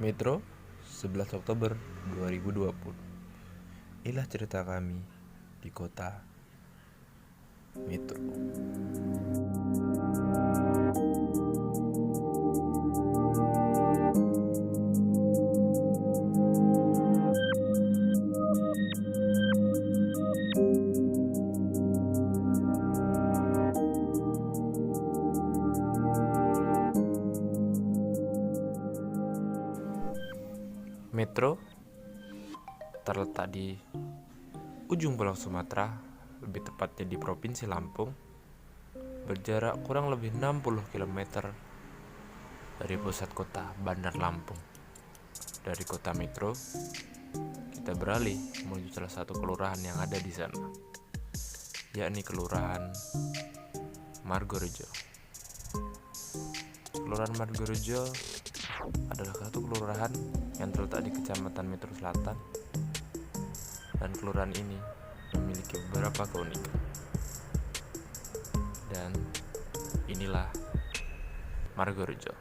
Metro 11 Oktober 2020. Inilah cerita kami di kota Metro. Metro terletak di ujung pulau Sumatera, lebih tepatnya di Provinsi Lampung, berjarak kurang lebih 60 km dari pusat kota Bandar Lampung. Dari kota Metro, kita beralih menuju salah satu kelurahan yang ada di sana, yakni Kelurahan Margorejo. Kelurahan Margorejo adalah satu kelurahan yang terletak di Kecamatan Metro Selatan, dan kelurahan ini memiliki beberapa keunikan. Dan inilah Margorejo.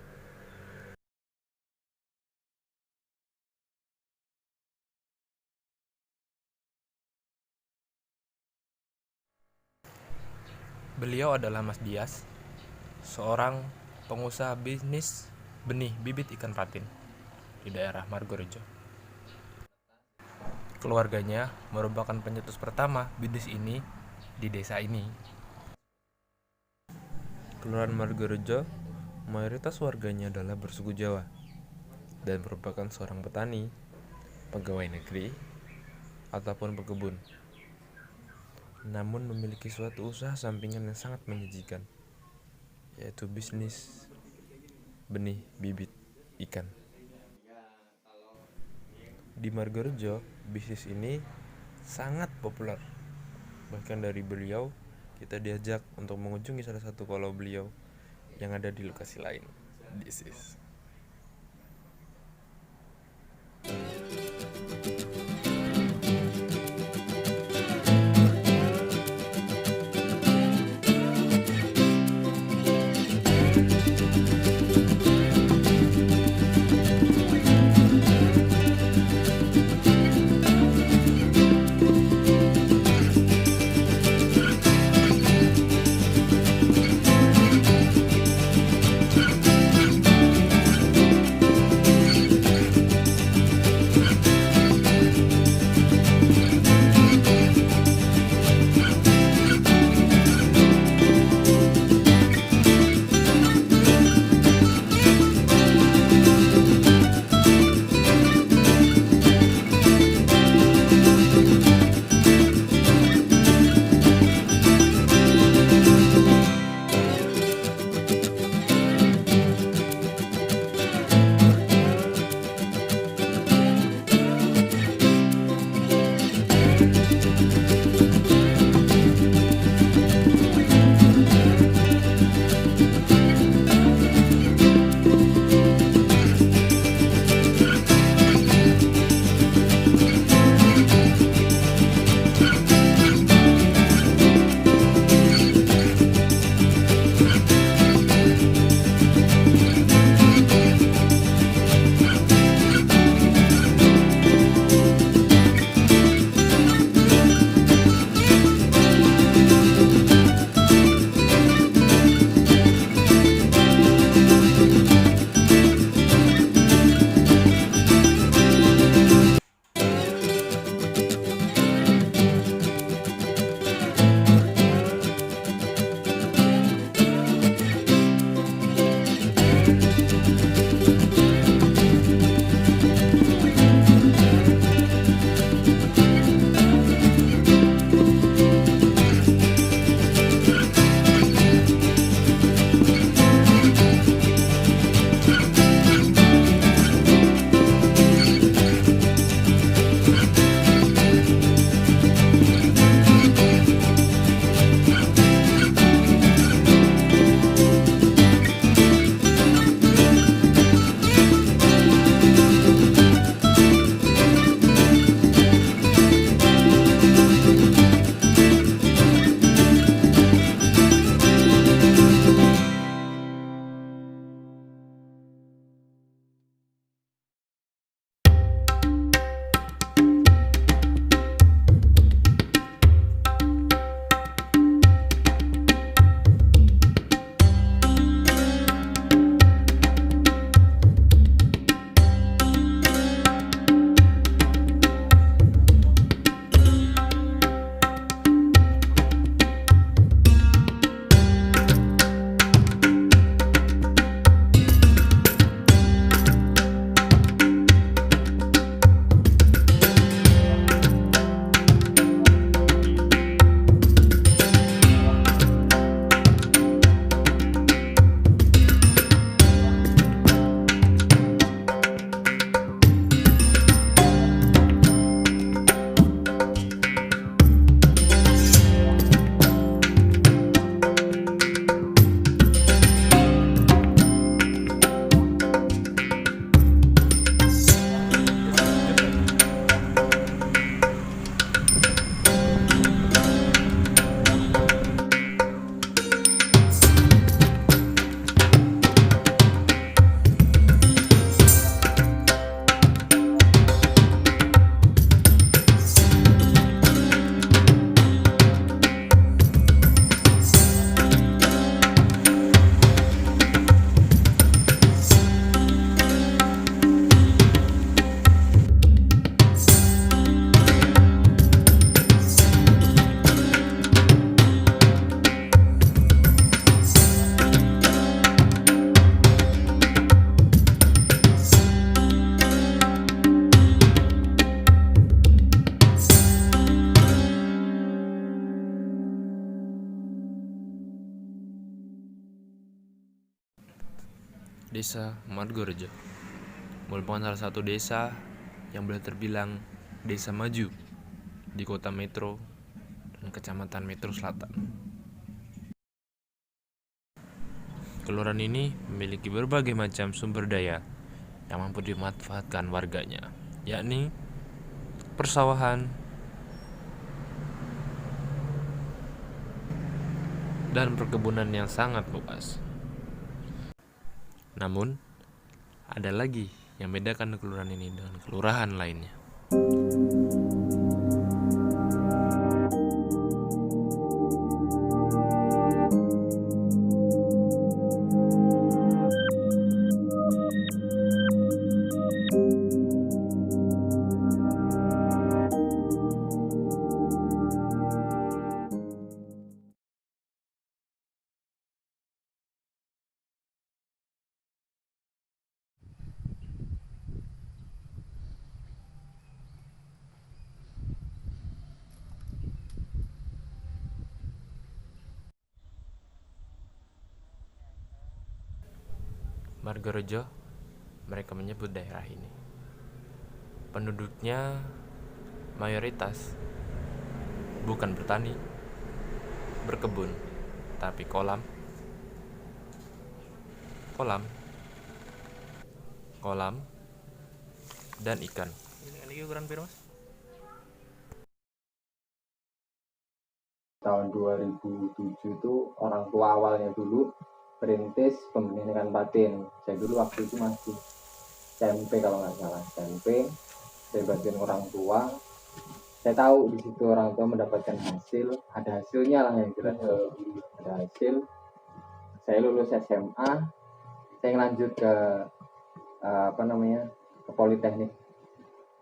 Beliau adalah Mas Dias, seorang pengusaha bisnis benih bibit ikan patin di daerah Margorejo. Keluarganya merupakan pencetus pertama bisnis ini di desa ini. Kelurahan Margorejo, mayoritas warganya adalah bersuku Jawa dan merupakan seorang petani, pegawai negeri, ataupun pekebun. Namun memiliki suatu usaha sampingan yang sangat menjanjikan, yaitu bisnis benih bibit ikan. Di Margorejo, bisnis ini sangat populer. Bahkan dari beliau, kita diajak untuk mengunjungi salah satu pulau beliau yang ada di lokasi lain. This is Desa Margorejo merupakan salah satu desa yang boleh terbilang desa maju di kota Metro dan kecamatan Metro Selatan. Kelurahan ini memiliki berbagai macam sumber daya yang mampu dimanfaatkan warganya, yakni persawahan dan perkebunan yang sangat luas. Namun, ada lagi yang membedakan kelurahan ini dengan kelurahan lainnya. Margorejo, mereka menyebut daerah ini. Penduduknya mayoritas bukan bertani, berkebun, tapi kolam, dan ikan. Ini ukuran berapa, Mas? Tahun 2007 itu orang tua awalnya dulu perintis pembelian ikan patin. Saya dulu waktu itu masih SMP kalau nggak salah, SMP. Saya bantuin orang tua. Saya tahu di situ orang tua mendapatkan hasil, ada hasilnya lah yang jelas. Ada hasil. Saya lulus SMA, saya lanjut ke ke Politeknik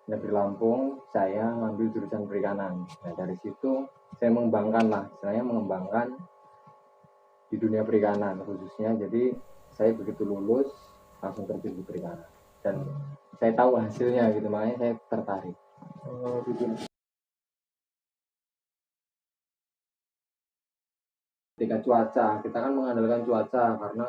Negeri Lampung. Saya ngambil jurusan perikanan. Nah dari situ saya mengembangkan di dunia perikanan khususnya. Jadi saya begitu lulus langsung terjun di perikanan dan saya tahu hasilnya gitu, makanya saya tertarik. Ketika cuaca, kita kan mengandalkan cuaca karena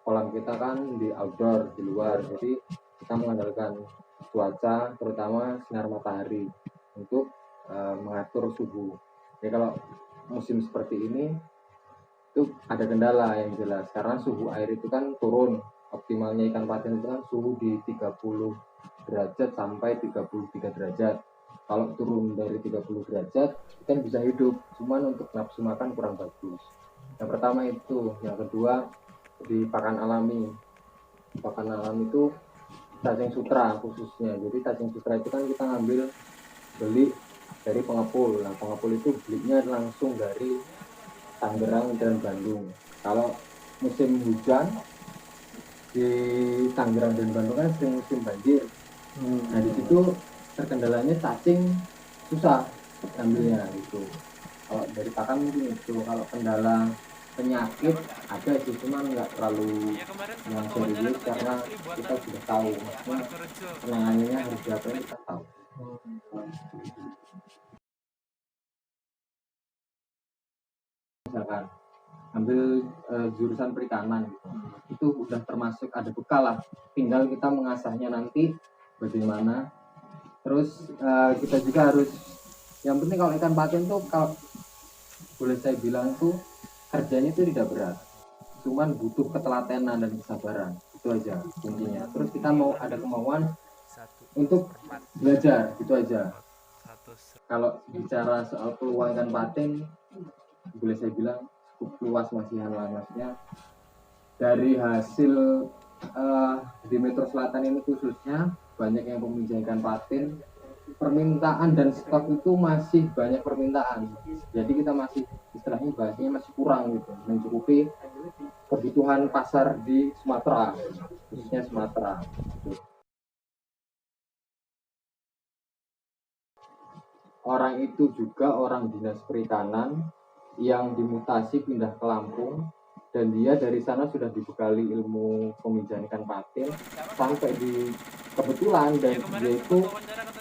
kolam kita kan di outdoor, di luar, jadi kita mengandalkan cuaca, terutama sinar matahari untuk mengatur suhu. Jadi kalau musim seperti ini itu ada kendala yang jelas karena suhu air itu kan turun. Optimalnya ikan patin itu kan suhu di 30 derajat sampai 33 derajat. Kalau turun dari 30 derajat ikan bisa hidup, cuman untuk nafsu makan kurang bagus. Yang pertama itu, yang kedua di pakan alami. Pakan alami itu cacing sutra khususnya. Jadi cacing sutra itu kan kita beli dari pengepul. Nah pengepul itu belinya langsung dari Tangerang dan Bandung. Kalau musim hujan di Tangerang dan Bandung kan sering musim banjir. Nah di situ terkendalanya cacing susah ambilnya gitu. Kalau dari pakan mungkin itu. Kalau kendala penyakit ada sih, cuma nggak terlalu yang serius karena kita sudah tahu maksudnya penanganannya harus diapain kita tahu. Misalkan ambil jurusan perikanan gitu, itu udah termasuk ada bekal lah, tinggal kita mengasahnya nanti bagaimana. Terus kita juga harus, yang penting kalau ikan patin tuh kalau boleh saya bilang tuh kerjanya itu tidak berat, cuman butuh ketelatenan dan kesabaran, itu aja kuncinya. Terus kita mau ada kemauan untuk belajar, itu aja. Kalau bicara soal peluang ikan patin, boleh saya bilang cukup luas maksudnya dari hasil di Metro Selatan ini khususnya banyak yang peminjam ikan patin. Permintaan dan stok itu masih banyak permintaan, jadi kita masih istilahnya bahasanya masih kurang gitu mencukupi kebutuhan pasar di Sumatera, khususnya Sumatera. Orang itu juga orang dinas perikanan yang dimutasi pindah ke Lampung, dan dia dari sana sudah dibekali ilmu peminjaman ikan patin sampai di kebetulan, dan dia itu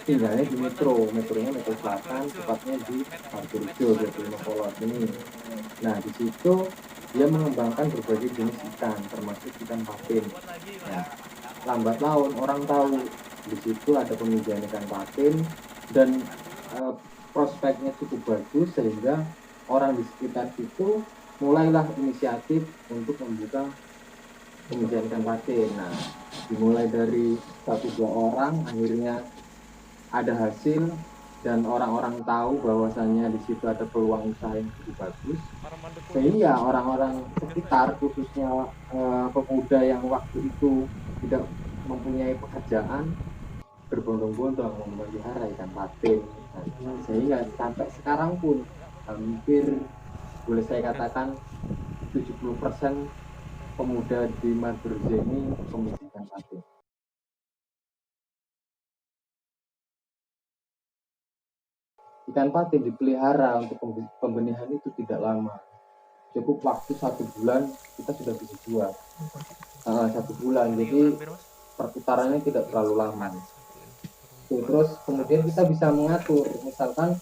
tinggalnya di metronya Metro Selatan, tepatnya di Margorejo 25 Kolot ini. Nah di situ dia mengembangkan berbagai jenis ikan termasuk ikan patin. Nah, lambat laun orang tahu di situ ada pemijahan ikan patin dan eh, prospeknya cukup bagus sehingga orang di sekitar situ mulailah inisiatif untuk membuka pemijahan ikan patin. Nah, dimulai dari satu dua orang, akhirnya ada hasil dan orang-orang tahu bahwasannya di situ ada peluang usaha yang cukup bagus, sehingga orang-orang sekitar khususnya pemuda yang waktu itu tidak mempunyai pekerjaan berbondong-bondong memelihara ikan patin. Nah, sehingga sampai sekarang pun hampir boleh saya katakan 70% pemuda di Madurje ini pemilih ikan patin. Ikan patin dipelihara untuk pembenihan itu tidak lama, cukup waktu 1 bulan kita sudah bisa jual. 1 bulan, jadi perputarannya tidak terlalu lama. Terus kemudian kita bisa mengatur, misalkan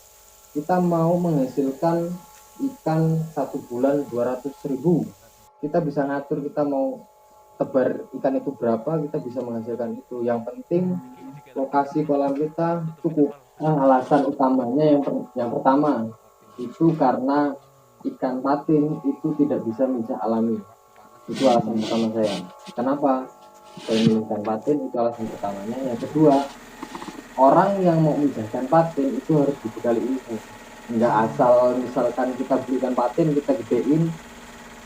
kita mau menghasilkan ikan 1 bulan 200.000, kita bisa ngatur kita mau tebar ikan itu berapa, kita bisa menghasilkan itu. Yang penting lokasi kolam kita cukup. Alasan utamanya yang pertama itu karena ikan patin itu tidak bisa mijah alami. Itu alasan pertama saya. Kenapa saya memilih ikan patin, itu alasan pertamanya. Yang kedua, orang yang mau mijahkan patin itu harus dibekali ilmu. Nggak asal misalkan kita beli ikan patin kita gedein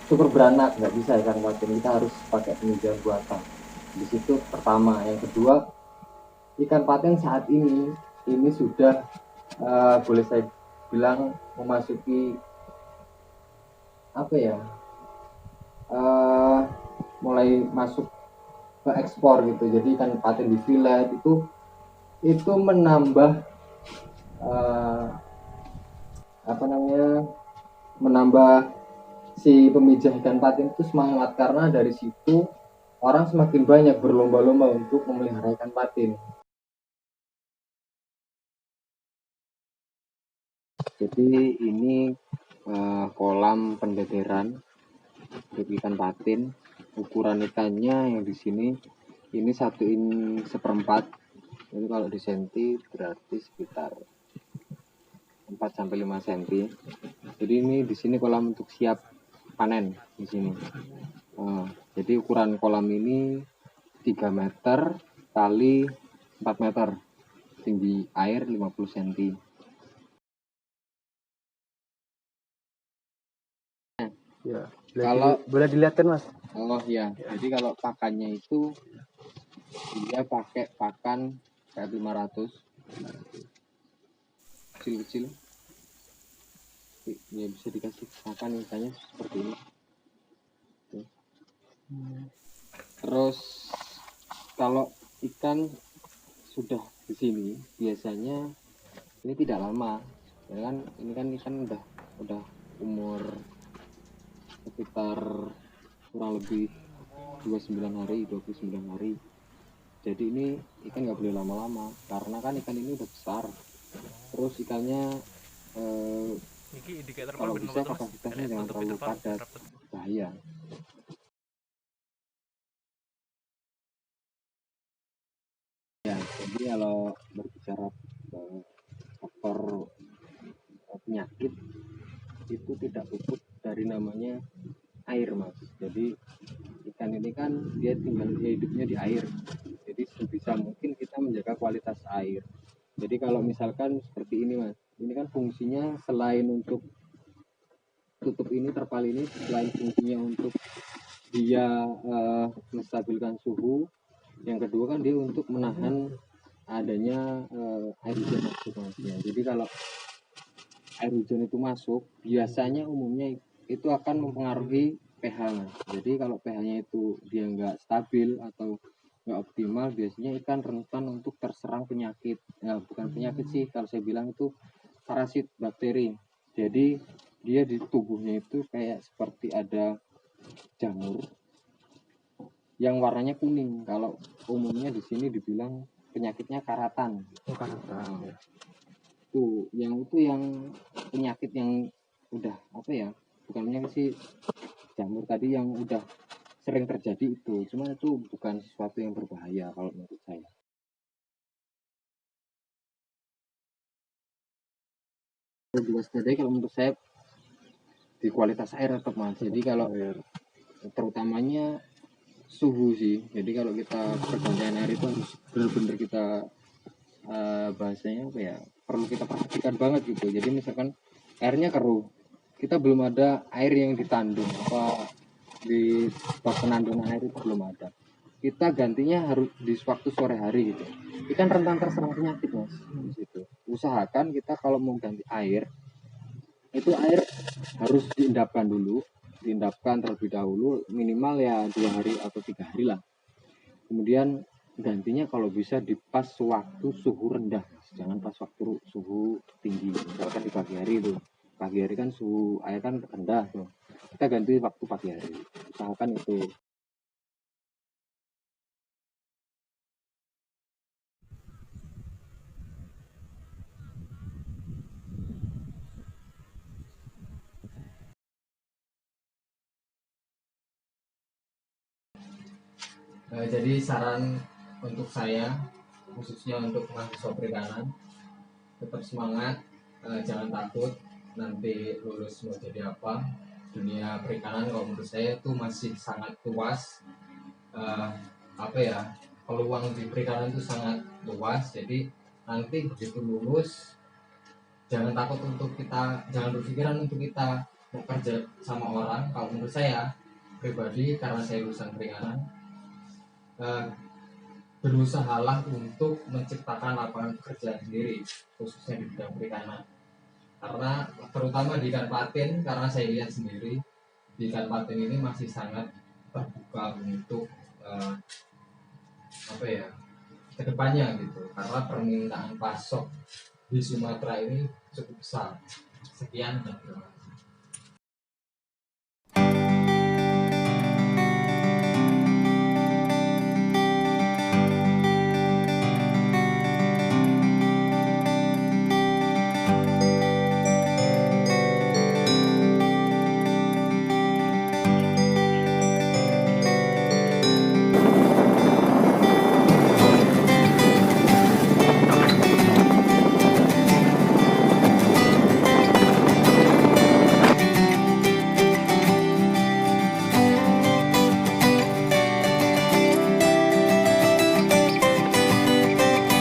syukur beranak, nggak bisa ikan patin, kita harus pakai pemijahan buatan. Di situ pertama. Yang kedua, ikan patin saat ini sudah boleh saya bilang memasuki apa ya, mulai masuk ke ekspor gitu. Jadi ikan patin di fillet itu menambah apa namanya, menambah si pemijah ikan patin itu semangat, karena dari situ orang semakin banyak berlomba-lomba untuk memelihara ikan patin. Jadi ini kolam pendederan untuk ikan patin. Ukuran ikannya yang di sini ini 1,4 in. Jadi kalau di senti berarti sekitar 4 sampai 5 cm. Jadi ini di sini kolam untuk siap panen di sini. Jadi ukuran kolam ini 3 meter kali 4 meter. Tinggi air 50 cm. Ya, Kalau boleh dilihatkan Mas. oh ya, jadi kalau pakannya itu dia pakai pakan kayak 500 kecil-kecil. Ya bisa dikasih pakan misalnya seperti ini. Terus kalau ikan sudah di sini biasanya ini tidak lama, ya kan? Ini kan ikan udah umur sekitar kurang lebih 29 hari, 29 hari. Jadi ini ikan nggak boleh lama-lama karena kan ikan ini udah besar. Terus ikannya kalau bisa kapasitasnya jangan terlalu padat, bahaya. Ya, jadi kalau berbicara faktor penyakit itu tidak luput dari namanya air, Mas. Jadi ikan ini kan dia tinggal hidupnya di air. Jadi sebisa mungkin kita menjaga kualitas air. Jadi kalau misalkan seperti ini, Mas, ini kan fungsinya selain untuk tutup ini, terpal ini, selain fungsinya untuk dia menstabilkan suhu, yang kedua kan dia untuk menahan adanya air hujan masuk, Mas. Jadi kalau air hujan itu masuk, biasanya umumnya itu akan mempengaruhi pH, Mas. Jadi kalau pH-nya itu dia nggak stabil atau nggak optimal, biasanya ikan rentan untuk terserang penyakit. Ya, bukan penyakit sih, kalau saya bilang itu parasit bakteri. Jadi dia di tubuhnya itu kayak seperti ada jamur yang warnanya kuning. Kalau umumnya di sini dibilang penyakitnya karatan. Karatan. Ya. Itu yang penyakit yang udah apa ya? Bukan penyakit sih, jamur tadi yang udah sering terjadi itu, cuma itu bukan sesuatu yang berbahaya kalau menurut saya. Diwaspadai kalau menurut saya di kualitas air tetap mas. Jadi kalau terutamanya suhu sih. Jadi kalau kita pergantian air itu harus benar-benar kita bahasanya apa ya, perlu kita perhatikan banget gitu. Jadi misalkan airnya keruh, kita belum ada air yang ditandung apa di bak penandungan air itu belum ada, kita gantinya harus di waktu sore hari gitu. Kita kan rentan terserang penyakit mas di situ. Usahakan kita kalau mau ganti air itu air harus diendapkan dulu, diendapkan terlebih dahulu minimal ya 2 hari atau 3 hari lah. Kemudian gantinya kalau bisa di pas waktu suhu rendah, jangan pas waktu suhu tinggi. Misalkan di pagi hari itu, pagi hari kan suhu air kan rendah tuh, kita ganti waktu pagi hari, usahakan itu. Jadi saran untuk saya, khususnya untuk mahasiswa perikanan, tetap semangat, jangan takut nanti lulus mau jadi apa. Dunia perikanan kalau menurut saya itu masih sangat luas, peluang di perikanan itu sangat luas. Jadi nanti begitu lulus, jangan takut untuk kita, jangan berpikiran untuk kita mau kerja sama orang. Kalau menurut saya pribadi, karena saya lulusan perikanan, berusahalah untuk menciptakan lapangan pekerjaan sendiri, khususnya di bidang perikanan. Karena terutama di ikan patin, karena saya lihat sendiri di ikan patin ini masih sangat terbuka untuk kedepannya gitu. Karena permintaan pasok di Sumatera ini cukup besar. Sekian dan terima kasih.